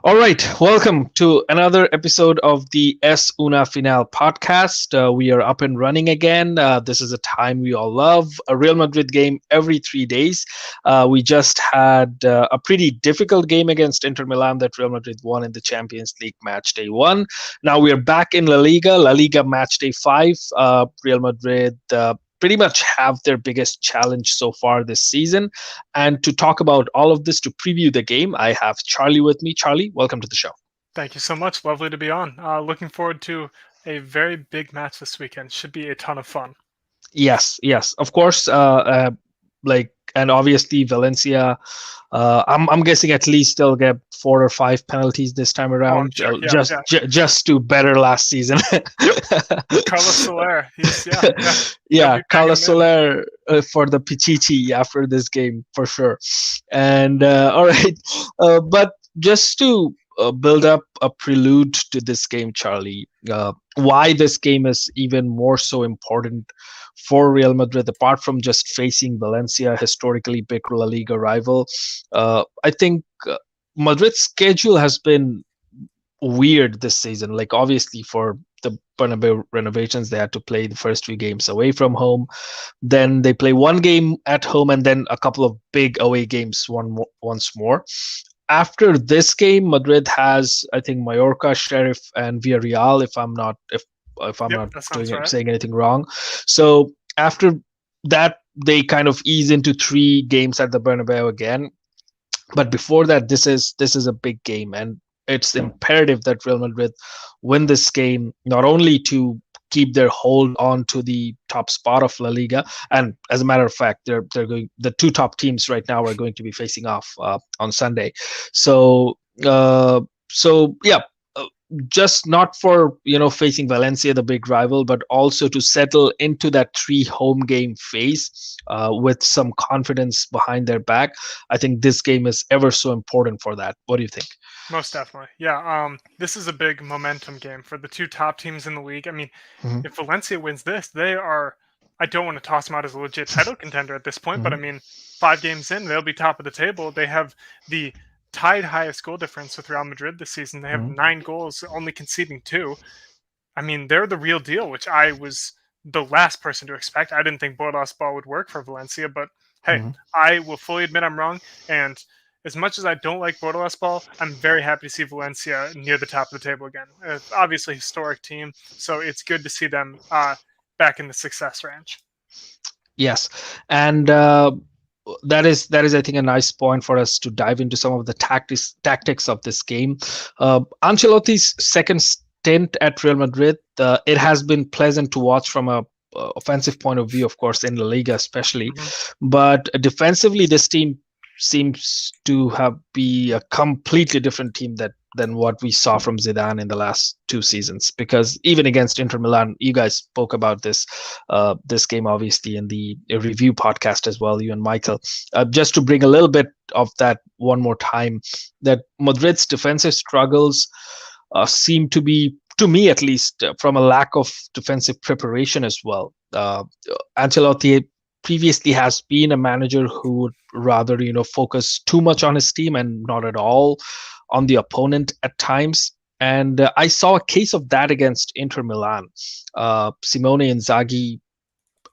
All right, welcome to another episode of the Es Una Final podcast. We are up and running again. This is a time we all love, a Real Madrid game every 3 days. We just had a pretty difficult game against Inter Milan that Real Madrid won in the Champions League match day one. Now we are back in La Liga match day five. Real Madrid. Pretty much have their biggest challenge so far this season. And to talk about all of this, to preview the game, I have Charlie with me. Charlie, welcome to the show. Thank you so much. Lovely to be on. Looking forward to a very big match this weekend. Should be a ton of fun. Yes, of course. And obviously Valencia. I'm guessing at least they'll get 4 or 5 penalties this time Oh, around, sure. Yeah, just yeah. just to better last season. Carlos Soler. Yeah. They'll Yeah, be banging Carlos him in. Soler for the Pichichi after this game for sure. And all right, but just to build up a prelude to this game, Charlie, why this game is even more so important for Real Madrid, apart from just facing Valencia, historically big La Liga rival. I think Madrid's schedule has been weird this season. Like obviously for the Bernabeu renovations, they had to play the first 2 games away from home. Then they play one game at home, and then a couple of big away games once more. After this game, Madrid has, I think, Mallorca, Sheriff, and Villarreal. If I'm Yep, not that sounds right. saying anything wrong. So after that, they kind of ease into 3 games at the Bernabeu again. But before that, this is a big game, and it's imperative that Real Madrid win this game, not only to keep their hold on to the top spot of La Liga, and as a matter of fact, they're going. The 2 top teams right now are going to be facing off on Sunday. So yeah, just not for facing Valencia, the big rival, but also to settle into that 3 home game phase with some confidence behind their back. I think this game is ever so important for that. What do you think? Most definitely. Yeah. This is a big momentum game for the two top teams in the league. I mean, Mhm, if Valencia wins this, they are. I don't want to toss them out as a legit title contender at this point, but I mhm, mean, 5 games in, they'll be top of the table. They have the tied highest goal difference with Real Madrid this season. They have mhm, 9 goals, only conceding 2. I mean, they're the real deal, which I was the last person to expect. I didn't think BordalasBall would work for Valencia, but hey, mhm. I will fully admit I'm wrong. And as much as I don't like BordalasBall, I'm very happy to see Valencia near the top of the table again. Obviously, historic team, so it's good to see them back in the success range. Yes, and that is I think a nice point for us to dive into some of the tactics of this game. Ancelotti's second stint at Real Madrid, it has been pleasant to watch from a offensive point of view, of course, in La Liga especially, Hmm. but defensively, this team seems to have be a completely different team than what we saw from Zidane in the last 2 seasons. Because even against Inter Milan, you guys spoke about this game obviously in the review podcast as well, you and Michael. Just to bring a little bit of that one more time, that Madrid's defensive struggles seem to be, to me at least, from a lack of defensive preparation as well. Ancelotti previously has been a manager who would rather focus too much on his team and not at all on the opponent at times. And I saw a case of that against Inter Milan. Simone Inzaghi,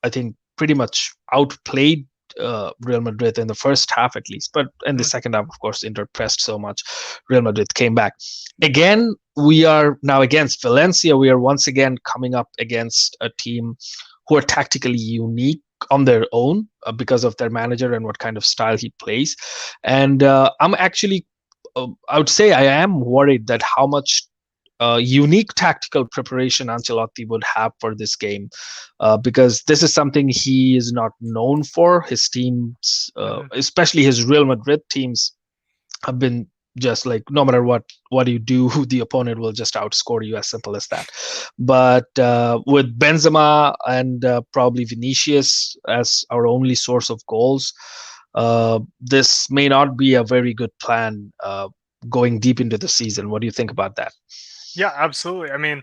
I think, pretty much outplayed Real Madrid in the first half at least, but in the Hmm. second half, of course, Inter pressed so much, Real Madrid came back. Again, we are now against Valencia. We are once again coming up against a team who are tactically unique on their own because of their manager and what kind of style he plays. And I'm actually, I would say I am worried that how much unique tactical preparation Ancelotti would have for this game, because this is something he is not known for. His teams, Hmm. especially his Real Madrid teams, have been just like no matter what you do, the opponent will just outscore you. As simple as that. But with Benzema and probably Vinicius as our only source of goals, this may not be a very good plan going deep into the season. What do you think about that? Yeah, absolutely. I mean,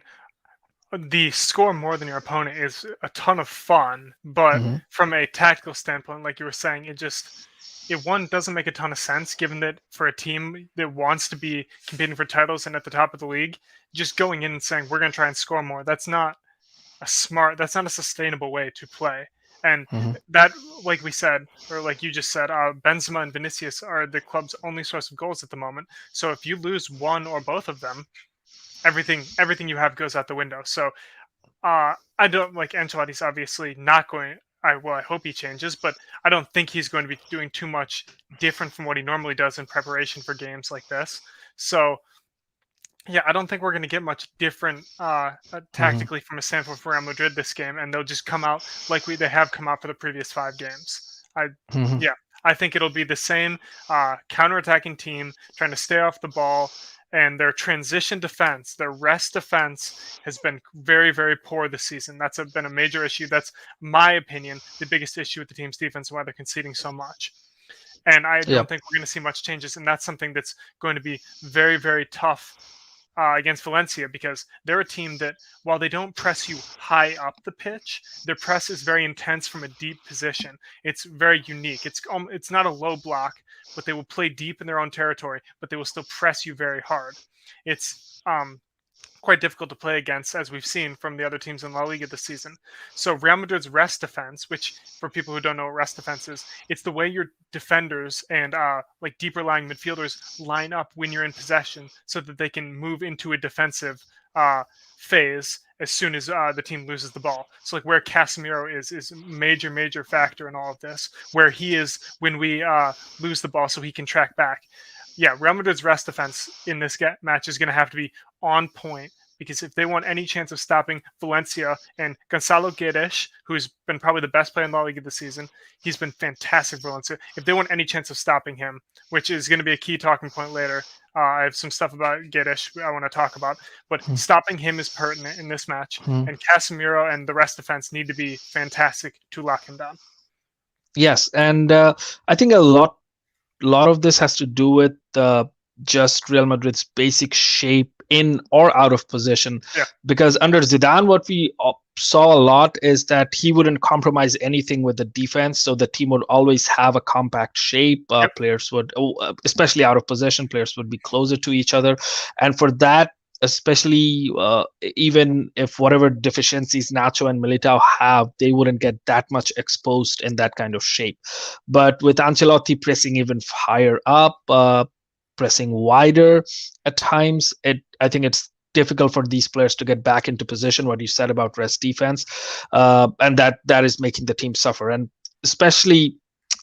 the score more than your opponent is a ton of fun, but Mm-hmm. from a tactical standpoint, like you were saying, it just it doesn't make a ton of sense given that for a team that wants to be competing for titles and at the top of the league, just going in and saying we're going to try and score more. That's not a sustainable way to play. And that, like we said, or like you just said, Benzema and Vinicius are the club's only source of goals at the moment. So if you lose one or both of them, everything you have goes out the window. So I don't like Ancelotti's obviously not going. I hope he changes, but I don't think he's going to be doing too much different from what he normally does in preparation for games like this. So yeah, I don't think we're going to get much different tactically from a sample for Real Madrid this game, and they'll just come out like they have come out for the previous 5 games. I think it'll be the same counterattacking team trying to stay off the ball, and their transition defense, their rest defense, has been very, very poor this season. That's been a major issue. That's my opinion, the biggest issue with the team's defense, why they're conceding so much. And I don't think we're going to see much changes, and that's something that's going to be very, very tough against Valencia, because they're a team that, while they don't press you high up the pitch, their press is very intense from a deep position. It's very unique. It's not a low block, but they will play deep in their own territory, but they will still press you very hard. It's quite difficult to play against, as we've seen from the other teams in La Liga this season. So Real Madrid's rest defense, which for people who don't know what rest defense is, it's the way your defenders and like deeper lying midfielders line up when you're in possession so that they can move into a defensive phase as soon as the team loses the ball. So like where Casemiro is a major factor in all of this, where he is when we lose the ball so he can track back. Yeah, Real Madrid's rest defense in this match is going to have to be on point, because if they want any chance of stopping Valencia and Gonzalo Guedes, who's been probably the best player in La Liga this season, he's been fantastic for Valencia. If they want any chance of stopping him, which is going to be a key talking point later, I have some stuff about Guedes I want to talk about, but stopping him is pertinent in this match, and Casemiro and the rest defense need to be fantastic to lock him down. Yes, and I think a lot of this has to do with just Real Madrid's basic shape in or out of position. Yeah. Because under Zidane, what we saw a lot is that he wouldn't compromise anything with the defense, so the team would always have a compact shape. Players would, especially out of possession, players would be closer to each other, and for that, especially even if whatever deficiencies Nacho and Militao have, they wouldn't get that much exposed in that kind of shape. But with Ancelotti pressing even higher up, pressing wider at times, I think it's difficult for these players to get back into position, what you said about rest defense, and that is making the team suffer. And especially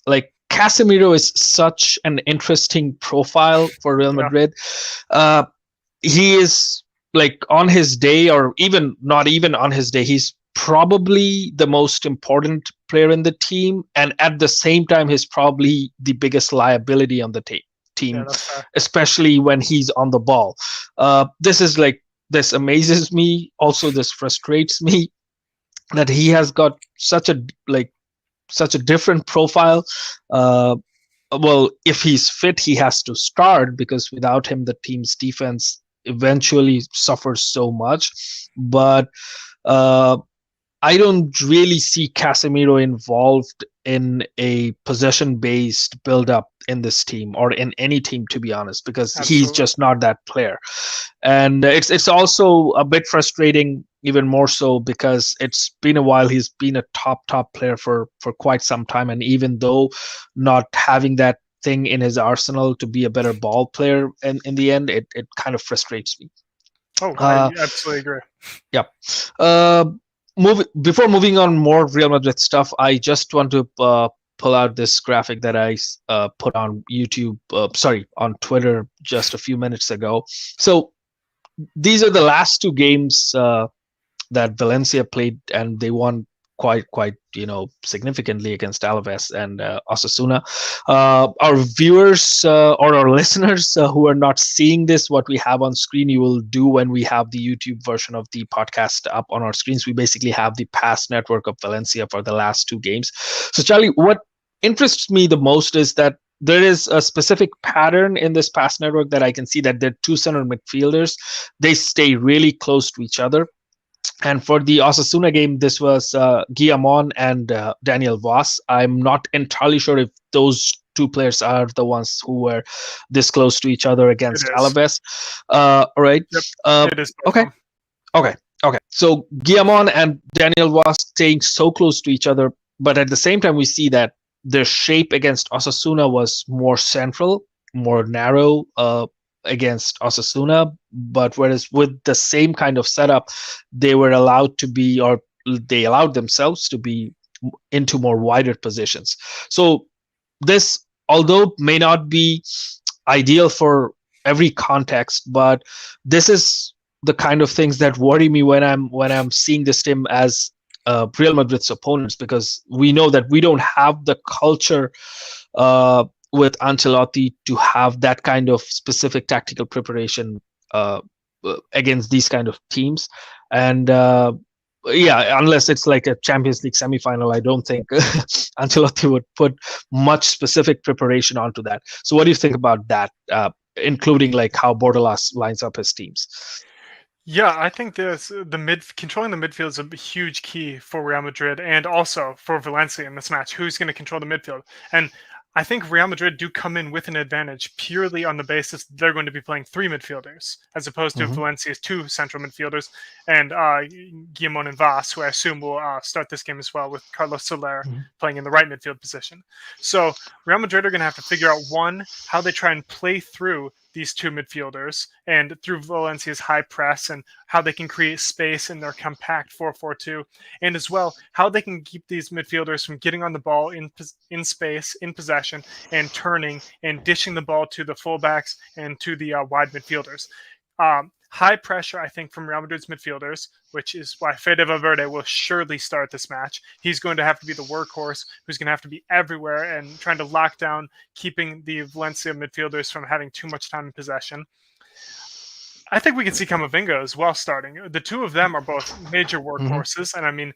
like Casemiro is such an interesting profile for Real Madrid. He is like on his day, or even not even on his day, he's probably the most important player in the team, and at the same time he's probably the biggest liability on the team, especially when he's on the ball. This amazes me, also this frustrates me, that he has got such a different profile. Well, if he's fit, he has to start, because without him the team's defense eventually suffers so much. But I don't really see Casemiro involved in a possession-based build-up in this team, or in any team, to be honest, because he's just not that player. And it's also a bit frustrating, even more so because it's been a while. He's been a top player for quite some time, and even though not having that thing in his arsenal to be a better ball player, and in the end, it kind of frustrates me. I absolutely agree. Yeah. Before moving on more Real Madrid stuff, I just want to pull out this graphic that I put on YouTube, on Twitter just a few minutes ago. So these are the last 2 games that Valencia played, and they won quite significantly against Alaves and Osasuna. Our viewers or our listeners who are not seeing this, what we have on screen, you will do when we have the YouTube version of the podcast up on our screens. We basically have the pass network of Valencia for the last 2 games. So Charlie, what interests me the most is that there is a specific pattern in this pass network that I can see, that the 2 center midfielders, they stay really close to each other. And for the Osasuna game, this was Guillamon and Daniel Vaz. I'm not entirely sure if those two players are the ones who were this close to each other against It is. Alaves. Right. Yep. It is. Okay. Okay. Okay. So Guillamon and Daniel was staying so close to each other, but at the same time, we see that the shape against Osasuna was more central, more narrow against Osasuna. But whereas with the same kind of setup, they were allowed to be, or they allowed themselves to be into more wider positions. So this, although may not be ideal for every context, but this is the kind of things that worry me when I'm seeing this team as Real Madrid's opponents, because we know that we don't have the culture with Ancelotti to have that kind of specific tactical preparation against these kind of teams. And yeah, unless it's like a Champions League semifinal, I don't think Ancelotti would put much specific preparation onto that. So what do you think about that, including like how Bordalas lines up his teams? Yeah, I think controlling the midfield is a huge key for Real Madrid and also for Valencia in this match. Who's going to control the midfield? And I think Real Madrid do come in with an advantage purely on the basis that they're going to be playing three midfielders as opposed to Valencia's two central midfielders and Guillamon and Vaz, who I assume will start this game as well, with Carlos Soler playing in the right midfield position. So Real Madrid are going to have to figure out, one, how they try and play through these two midfielders and through Valencia's high press, and how they can create space in their compact 4-4-2, and as well how they can keep these midfielders from getting on the ball in space, in possession, and turning and dishing the ball to the fullbacks and to the wide midfielders. High pressure, I think, from Real Madrid's midfielders, which is why Fede Valverde will surely start this match. He's going to have to be the workhorse, who's going to have to be everywhere and trying to lock down, keeping the Valencia midfielders from having too much time in possession. I think we can see Camavinga as well starting. The two of them are both major workhorses, and I mean,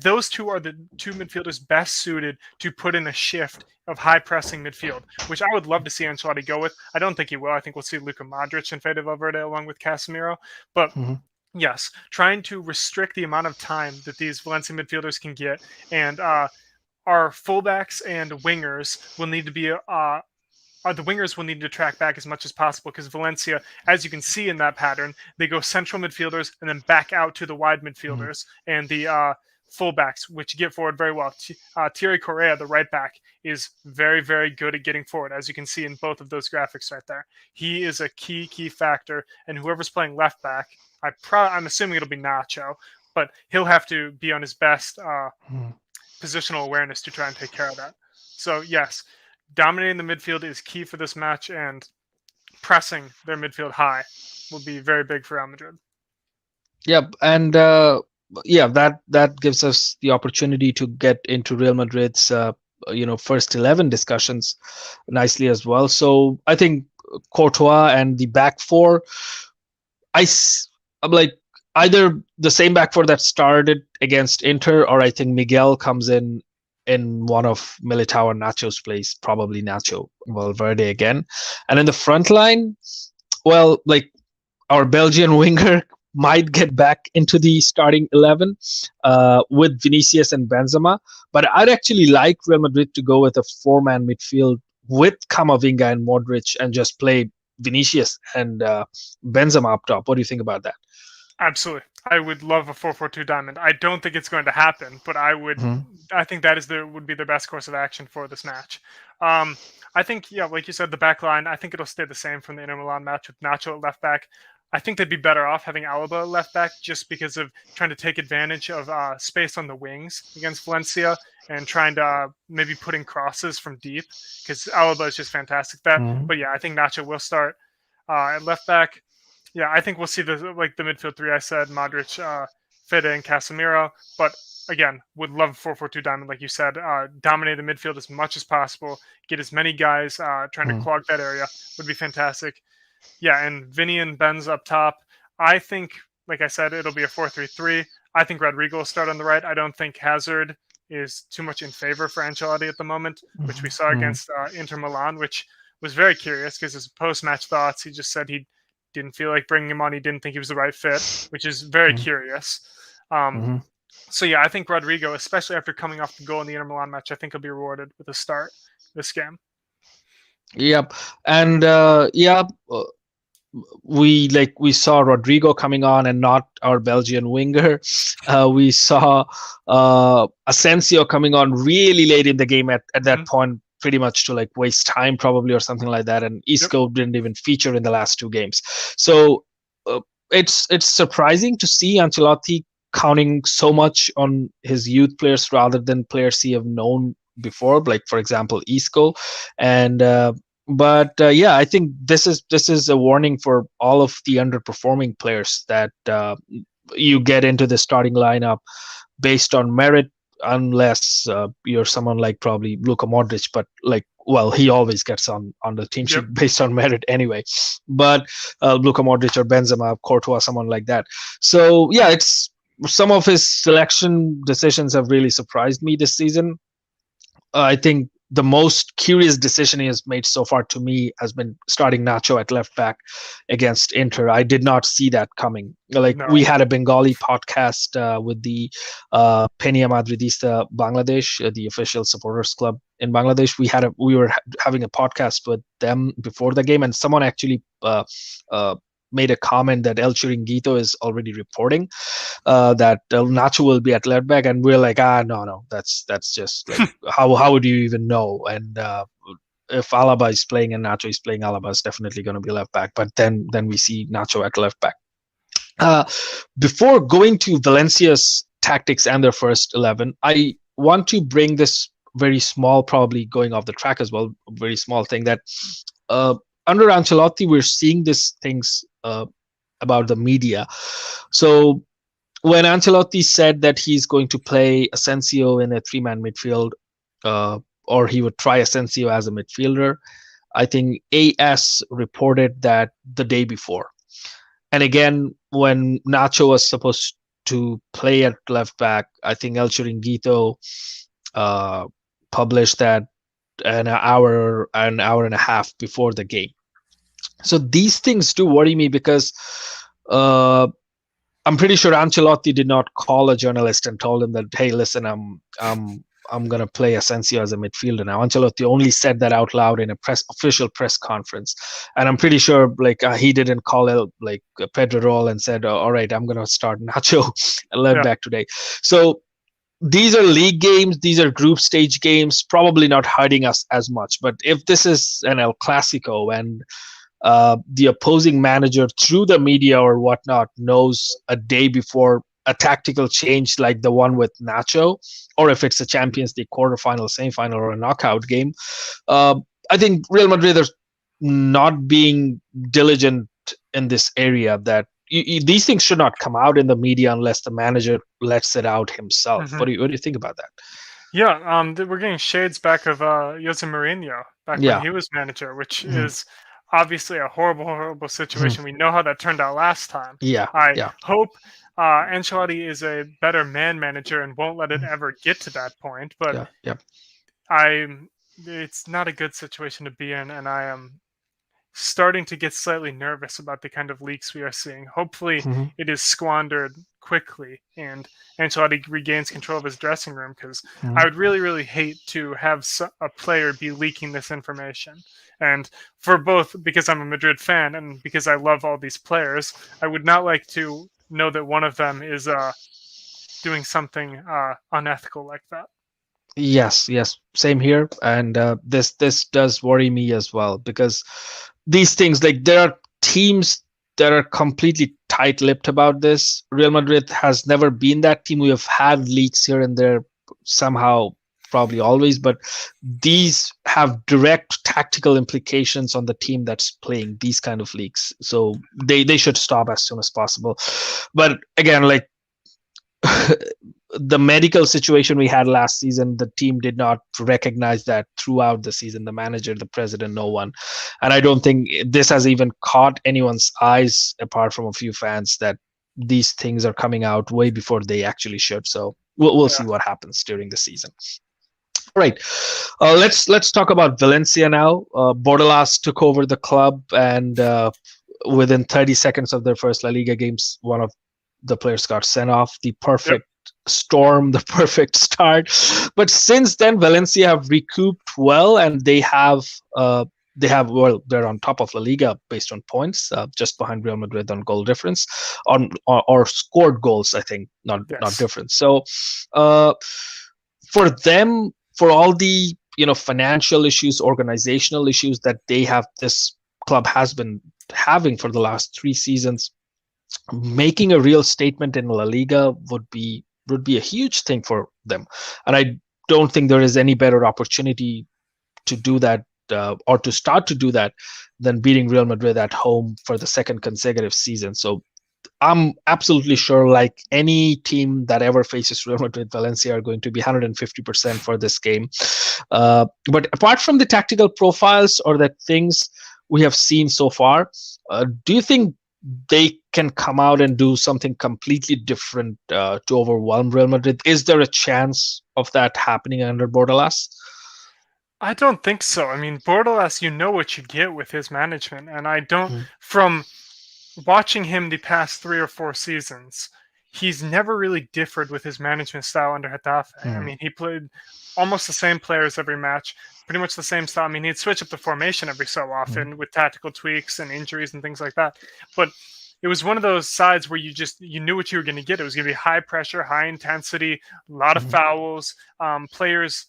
those two are the two midfielders best suited to put in a shift of high pressing midfield, which I would love to see Ancelotti go with. I don't think he will. I think we'll see Luka Modric and Fede Valverde along with Casemiro. But yes, trying to restrict the amount of time that these Valencia midfielders can get, and our fullbacks and wingers will need to be the wingers will need to track back as much as possible, because Valencia, as you can see in that pattern, they go central midfielders and then back out to the wide midfielders and the fullbacks, which get forward very well. Thierry Correa, the right back, is very, very good at getting forward, as you can see in both of those graphics right there. He is a key factor, and whoever's playing left back, I'm assuming it'll be Nacho, but he'll have to be on his best positional awareness to try and take care of that. So yes, dominating the midfield is key for this match, and pressing their midfield high will be very big for Real Madrid. Yep, and yeah, that gives us the opportunity to get into Real Madrid's first 11 discussions nicely as well. So I think Courtois and the back four, I'm like either the same back four that started against Inter, or I think Miguel comes in one of Militao and Nacho's place, probably Nacho Valverde again. And in the front line, well, like our Belgian winger might get back into the starting 11 with Vinicius and Benzema. But I'd actually like Real Madrid to go with a four-man midfield with Camavinga and Modric and just play Vinicius and Benzema up top. What do you think about that? Absolutely. I would love a 4-4-2 diamond. I don't think it's going to happen, but I would. I think that would be their best course of action for this match. I think, yeah, like you said, the back line, I think it'll stay the same from the Inter Milan match with Nacho at left back. I think they'd be better off having Alaba at left back, just because of trying to take advantage of space on the wings against Valencia and trying to maybe put in crosses from deep, because Alaba is just fantastic at that. But yeah, I think Nacho will start at left back. Yeah, I think we'll see the midfield three I said, Modric, Fede, and Casemiro. But again, would love 4-4-2 diamond, like you said. Dominate the midfield as much as possible. Get as many guys trying to clog that area would be fantastic. Yeah, and Vinny and Benz up top. I think, like I said, it'll be a 4-3-3. I think Rodrigo will start on the right. I don't think Hazard is too much in favor for Ancelotti at the moment, which we saw against Inter Milan, which was very curious, because his post-match thoughts, he just said he didn't feel like bringing him on. He didn't think he was the right fit, which is very curious. So yeah, I think Rodrigo, especially after coming off the goal in the Inter Milan match, I think he'll be rewarded with a start. this game. Yep. And we saw Rodrigo coming on and not our Belgian winger. We saw Asensio coming on really late in the game at that point, pretty much to like waste time probably or something like that. And Isco didn't even feature in the last 2 games. So it's surprising to see Ancelotti counting so much on his youth players rather than players he have known before, like for example Isco. And I think this is a warning for all of the underperforming players that you get into the starting lineup based on merit, unless you're someone like probably Luka Modric, but like, well, he always gets on the team sheet based on merit anyway. But Luka Modric or Benzema, Courtois, someone like that. So yeah, it's some of his selection decisions have really surprised me this season. I think the most curious decision he has made so far to me has been starting Nacho at left back against Inter. I did not see that coming. We had a Bengali podcast with the Peña Madridista Bangladesh, the official supporters club in Bangladesh. We were having a podcast with them before the game, and someone actually made a comment that El Chiringuito is already reporting that Nacho will be at left back, and we're like, no, that's just like, how would you even know? And if Alaba is playing and Nacho is playing, Alaba is definitely going to be left back. But then we see Nacho at left back. Before going to Valencia's tactics and their first 11, I want to bring this very small, probably going off the track as well, very small thing that under Ancelotti, we're seeing these things about the media. So when Ancelotti said that he's going to play Asensio in a 3-man midfield, or he would try Asensio as a midfielder, I think AS reported that the day before. And again, when Nacho was supposed to play at left back, I think El Chiringuito published that an hour and a half before the game. So these things do worry me because I'm pretty sure Ancelotti did not call a journalist and told him that, hey, listen, I'm gonna play Asensio as a midfielder now. Ancelotti only said that out loud in a official press conference, and I'm pretty sure he didn't call Pedro Roll and said, all right, I'm gonna start Nacho left back today. So these are league games, these are group stage games, probably not hurting us as much. But if this is an El Clasico and the opposing manager through the media or whatnot knows a day before a tactical change like the one with Nacho, or if it's a Champions League quarterfinal, semifinal, or a knockout game, I think Real Madrid are not being diligent in this area. That these things should not come out in the media unless the manager lets it out himself. Mm-hmm. What do you think about that? Yeah, we're getting shades back of Jose Mourinho back when he was manager, which is obviously a horrible situation. We know how that turned out last time. I hope Ancelotti is a better man manager and won't let it ever get to that point. But it's not a good situation to be in, and I am starting to get slightly nervous about the kind of leaks we are seeing. Hopefully it is squandered quickly and Ancelotti regains control of his dressing room, because I would really hate to have a player be leaking this information. And for both, because I'm a Madrid fan and because I love all these players, I would not like to know that one of them is doing something unethical like that. Yes, same here. And this does worry me as well, because these things, like, there are teams that are completely tight-lipped about this. Real Madrid has never been that team. We have had leaks here and there somehow, probably always, but these have direct tactical implications on the team that's playing these kind of leaks. So they should stop as soon as possible. But again, like, the medical situation we had last season, the team did not recognize that throughout the season. The manager, the president, no one. And I don't think this has even caught anyone's eyes, apart from a few fans, that these things are coming out way before they actually should. So we'll see what happens during the season. All right, let's talk about Valencia now. Bordalas took over the club, and within 30 seconds of their first La Liga games, one of the players got sent off. The perfect storm, the perfect start. But since then, Valencia have recouped well, and well, they're on top of La Liga based on points, just behind Real Madrid on goal difference, or scored goals, I think, not difference. So for them, for all the financial issues, organizational issues that they have, this club has been having for the last 3 seasons, making a real statement in La Liga would be a huge thing for them. And I don't think there is any better opportunity to do that, or to start to do that, than beating Real Madrid at home for the second consecutive season. So I'm absolutely sure, like any team that ever faces Real Madrid, Valencia are going to be 150% for this game. But apart from the tactical profiles or the things we have seen so far, do you think they can come out and do something completely different to overwhelm Real Madrid? Is there a chance of that happening under Bordalas? I don't think so. I mean, Bordalas, you know what you get with his management, and I don't. From watching him the past 3 or 4 seasons, he's never really differed with his management style under Getafe. I mean, he played almost the same players every match, pretty much the same style. I mean, he'd switch up the formation every so often with tactical tweaks and injuries and things like that. But it was one of those sides where you knew what you were going to get. It was going to be high pressure, high intensity, a lot of fouls, players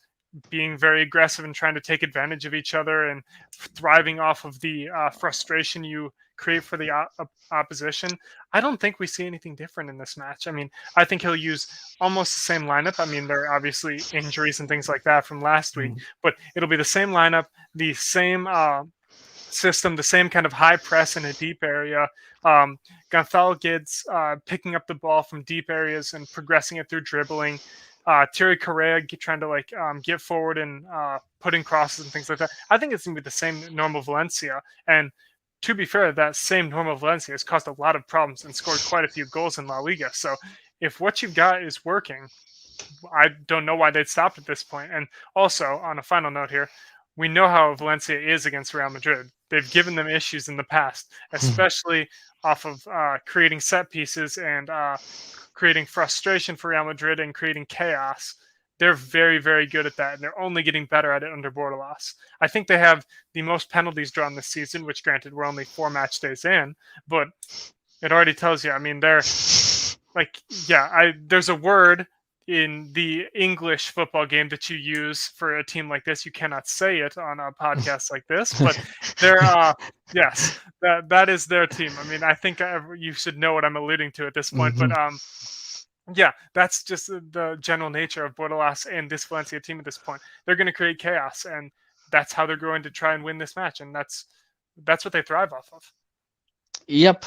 being very aggressive and trying to take advantage of each other and thriving off of the frustration you create for the opposition. I don't think we see anything different in this match. I mean, I think he'll use almost the same lineup. I mean, there are obviously injuries and things like that from last week, but it'll be the same lineup, the same system, the same kind of high press in a deep area. Gonzalo Guedes picking up the ball from deep areas and progressing it through dribbling. Thierry Correa trying to get forward and put in crosses and things like that. I think it's going to be the same normal Valencia. And to be fair, that same normal Valencia has caused a lot of problems and scored quite a few goals in La Liga. So if what you've got is working, I don't know why they'd stop at this point. And also, on a final note here, we know how Valencia is against Real Madrid. They've given them issues in the past, especially off of creating set pieces and creating frustration for Real Madrid and creating chaos. They're very, very good at that, and they're only getting better at it under Bordalas. I think they have the most penalties drawn this season, which granted we're only 4 match days in, but it already tells you. I mean, they're there's a word in the English football game that you use for a team like this. You cannot say it on a podcast like this, but they're yes, that is their team. I mean, I think you should know what I'm alluding to at this point, but yeah, that's just the general nature of Bordalas and this Valencia team at this point. They're going to create chaos, and that's how they're going to try and win this match, and that's what they thrive off of. Yep.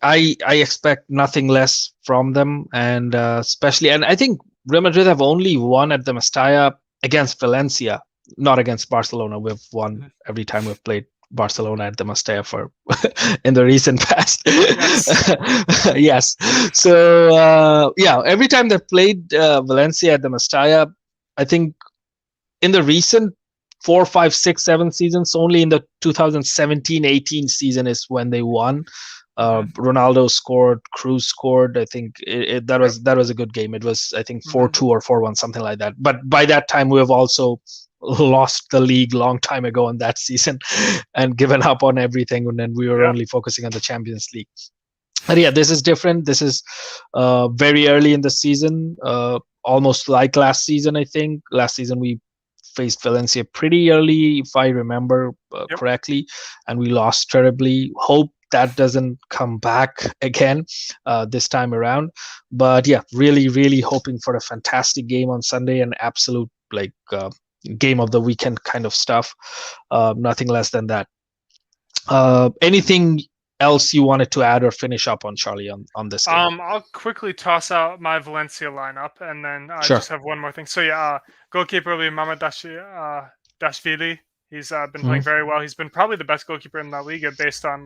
I expect nothing less from them, and especially, and I think Real Madrid have only won at the Mestalla against Valencia, not against Barcelona. We've won every time we've played Barcelona at the Mestalla for in the recent past. Yes. So every time they've played Valencia at the Mestalla, I think in the recent 4, 5, 6, 7 seasons, only in the 2017-18 season is when they won. Ronaldo scored, Cruz scored. I think that was a good game. It was, I think, 4-2 or 4-1, something like that. But by that time, we have also lost the league long time ago in that season and given up on everything, and then we were only focusing on the Champions League. But yeah, this is different. This is very early in the season, almost like last season. I think last season we faced Valencia pretty early, if I remember correctly, and we lost terribly. Hope that doesn't come back again this time around. But yeah, really, really hoping for a fantastic game on Sunday, an absolute game of the weekend kind of stuff. Nothing less than that. Anything else you wanted to add or finish up on, Charlie, on this game? I'll quickly toss out my Valencia lineup, and then I just have one more thing. So goalkeeper will be Mamad Dashvili. He's been playing very well. He's been probably the best goalkeeper in La Liga based on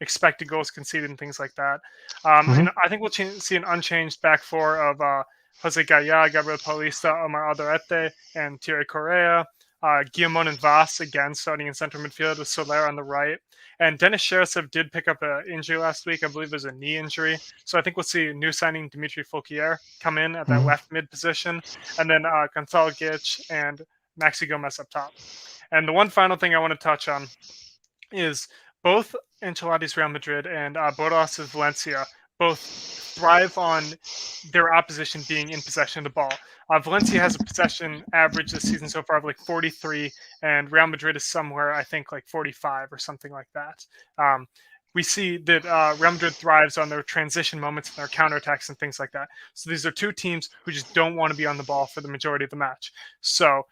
expected goals conceded and things like that. And I think we'll see an unchanged back four of Jose Gaya, Gabriel Paulista, Omar Alderete, and Thierry Correa. Guillamon and Voss again starting in central midfield with Soler on the right. And Denis Cheryshev did pick up an injury last week. I believe it was a knee injury. So I think we'll see new signing Dimitri Fouquier come in at that left mid position. And then Gonzalo Gic and Maxi Gomez up top. And the one final thing I want to touch on is both Ancelotti's Real Madrid and Bordalas' Valencia both thrive on their opposition being in possession of the ball. Valencia has a possession average this season so far of like 43, and Real Madrid is somewhere, I think, like 45 or something like that. We see that Real Madrid thrives on their transition moments and their counterattacks and things like that. So these are two teams who just don't want to be on the ball for the majority of the match. So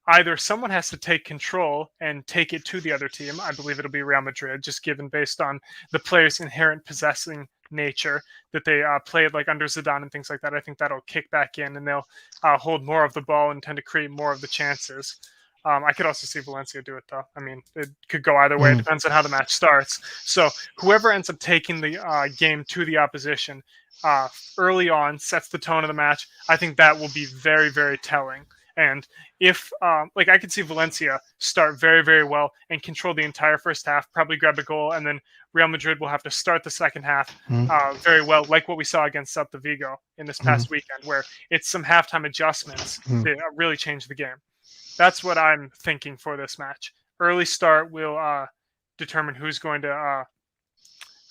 either someone has to take control and take it to the other team. I believe it'll be Real Madrid, just given based on the players' inherent possessing nature that they played like under Zidane and things like that. I think that'll kick back in and they'll hold more of the ball and tend to create more of the chances. I could also see Valencia do it, though. I mean, it could go either way. It depends on how the match starts. So whoever ends up taking the game to the opposition early on sets the tone of the match. I think that will be very, very telling. And if, I could see Valencia start very, very well and control the entire first half, probably grab a goal, and then Real Madrid will have to start the second half very well, like what we saw against Celta Vigo in this past weekend, where it's some halftime adjustments that really change the game. That's what I'm thinking for this match. Early start will determine who's going to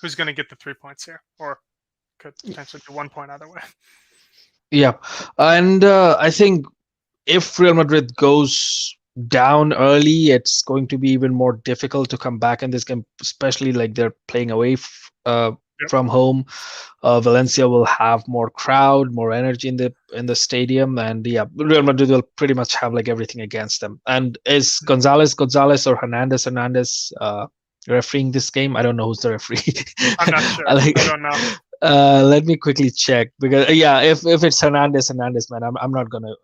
get the 3 points here, or could potentially do 1 point either way. Yeah, and I think if Real Madrid goes down early, it's going to be even more difficult to come back in this game, especially like they're playing away from home. Valencia will have more crowd, more energy in the stadium, and yeah, Real Madrid will pretty much have like everything against them. And is Gonzalez or Hernandez refereeing this game? I don't know who's the referee. I'm not sure. I don't know. Let me quickly check, because if it's Hernandez, man, I'm not gonna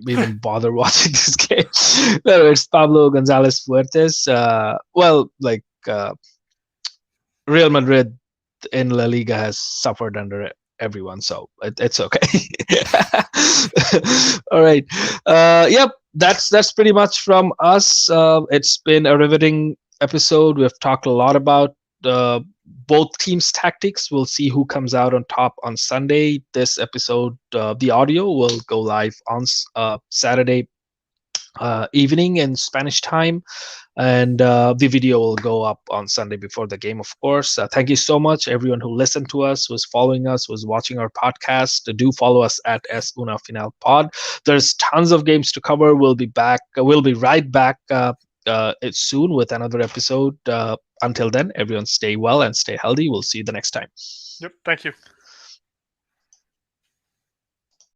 even bother watching this game. No, it's Pablo Gonzalez Fuertes. Real Madrid in La Liga has suffered under everyone, so it's okay. All right. Yep, that's pretty much from us. It's been a riveting episode. We've talked a lot about both teams' tactics. We'll see who comes out on top on Sunday. This episode, the audio will go live on Saturday evening in Spanish time, and the video will go up on Sunday before the game, of course. Thank you so much, everyone who listened to us, was following us, was watching our podcast. Do follow us at S Una Final Pod. There's tons of games to cover. We'll be back. We'll be right back soon with another episode. Until then, everyone stay well and stay healthy. We'll see you the next time. Yep. Thank you.